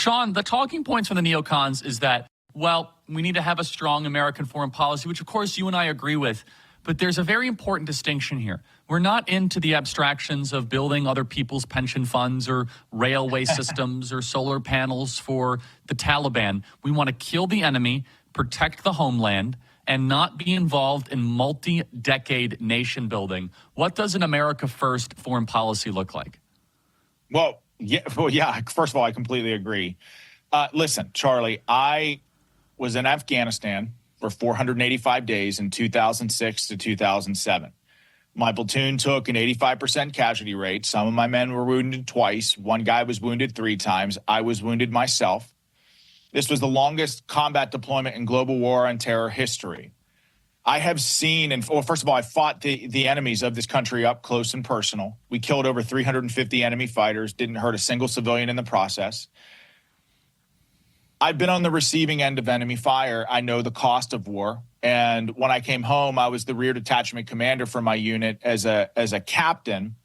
Sean, the talking points from the neocons is that, well, we need to have a strong American foreign policy, which, of course, you and I agree with. But there's a very important distinction here. We're not into the abstractions of building other people's pension funds or railway systems or solar panels for the Taliban. We want to kill the enemy, protect the homeland, and not be involved in multi-decade nation building. What does an America First foreign policy look like? Well, yeah. First of all, I completely agree. Listen, Charlie, I was in Afghanistan for 485 days in 2006 to 2007. My platoon took an 85% casualty rate. Some of my men were wounded twice. One guy was wounded 3 times. I was wounded myself. This was the longest combat deployment in global war on terror history. I have seen, first of all, I fought the enemies of this country up close and personal. We killed over 350 enemy fighters, didn't hurt a single civilian in the process. I've been on the receiving end of enemy fire. I know the cost of war. And when I came home, I was the rear detachment commander for my unit as a captain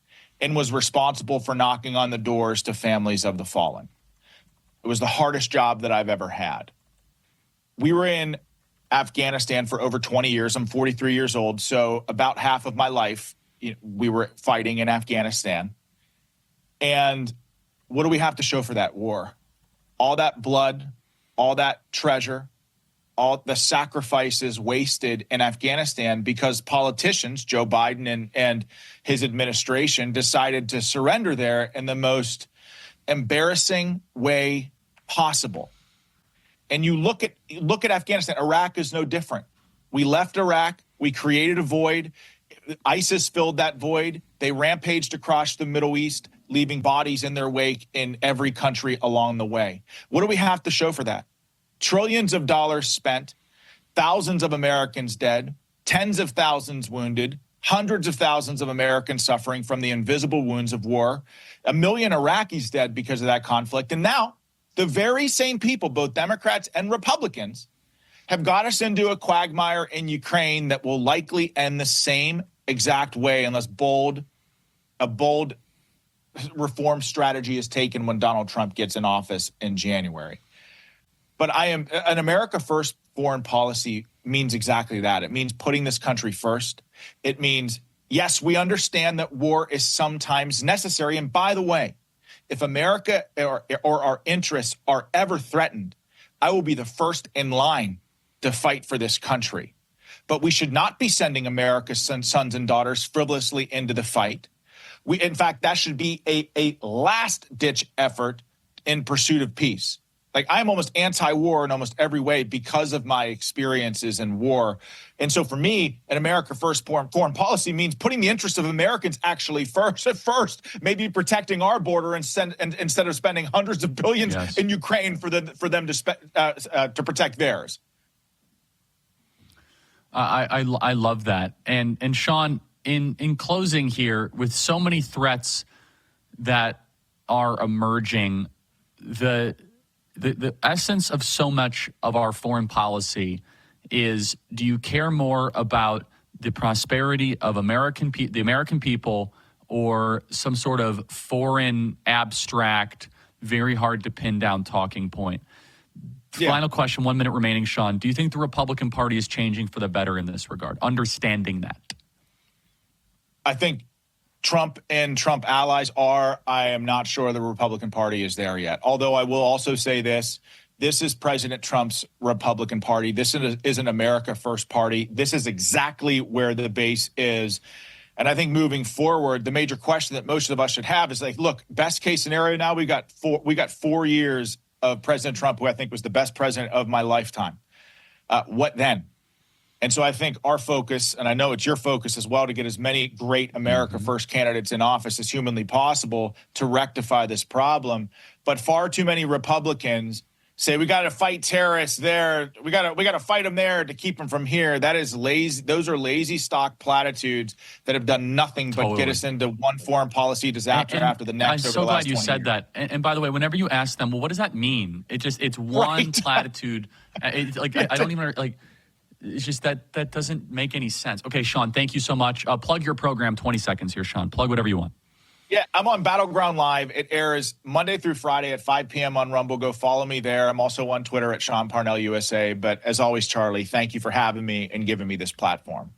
and was responsible for knocking on the doors to families of the fallen. It was the hardest job that I've ever had. We were in Afghanistan for over 20 years. I'm 43 years old, so about half of my life we were fighting in Afghanistan. And what do we have to show for that war? All that blood, all that treasure, all the sacrifices wasted in Afghanistan because politicians, Joe Biden and his administration, decided to surrender there in the most embarrassing way possible. And you look at Afghanistan. Iraq is no different. We left Iraq. We created a void. ISIS filled that void. They rampaged across the Middle East, leaving bodies in their wake in every country along the way. What do we have to show for that? Trillions of dollars spent, thousands of Americans dead, tens of thousands wounded, hundreds of thousands of Americans suffering from the invisible wounds of war, 1 million Iraqis dead because of that conflict. And now the very same people, both Democrats and Republicans, have got us into a quagmire in Ukraine that will likely end the same exact way unless a bold reform strategy is taken when Donald Trump gets in office in January. But an America First foreign policy means exactly that. It means putting this country first. It means, yes, we understand that war is sometimes necessary. And by the way, if America or our interests are ever threatened, I will be the first in line to fight for this country. But we should not be sending America's sons and daughters frivolously into the fight. In fact, that should be a last-ditch effort in pursuit of peace. Like, I'm almost anti-war in almost every way because of my experiences in war. And so for me, an America First foreign policy means putting the interests of Americans actually first, maybe protecting our border instead of spending hundreds of billions in Ukraine for them to protect theirs. I love that. And Sean, in closing here, with so many threats that are emerging, the essence of so much of our foreign policy is, do you care more about the prosperity of the American people, or some sort of foreign, abstract, very hard to pin down talking point? Final question, 1 minute remaining, Sean. Do you think the Republican Party is changing for the better in this regard, understanding that? I think Trump and Trump allies are. I am not sure the Republican Party is there yet. Although I will also say this is President Trump's Republican Party. This is an America First party. This is exactly where the base is. And I think moving forward, the major question that most of us should have is, like, look, best case scenario now, we got 4 years of President Trump, who I think was the best president of my lifetime. What then? And so I think our focus, and I know it's your focus as well, to get as many great America First candidates in office as humanly possible to rectify this problem. But far too many Republicans say we got to fight terrorists there. We got to fight them there to keep them from here. That is lazy. Those are lazy stock platitudes that have done nothing but get us into one foreign policy disaster after the next. I'm so glad you said that. And by the way, whenever you ask them, well, what does that mean? It's one platitude. I don't even like. It's just that doesn't make any sense. Okay, Sean, thank you so much. Plug your program, 20 seconds here, Sean. Plug whatever you want. Yeah, I'm on Battleground Live. It airs Monday through Friday at 5 p.m. on Rumble. Go follow me there. I'm also on Twitter at Sean Parnell USA. But as always, Charlie, thank you for having me and giving me this platform.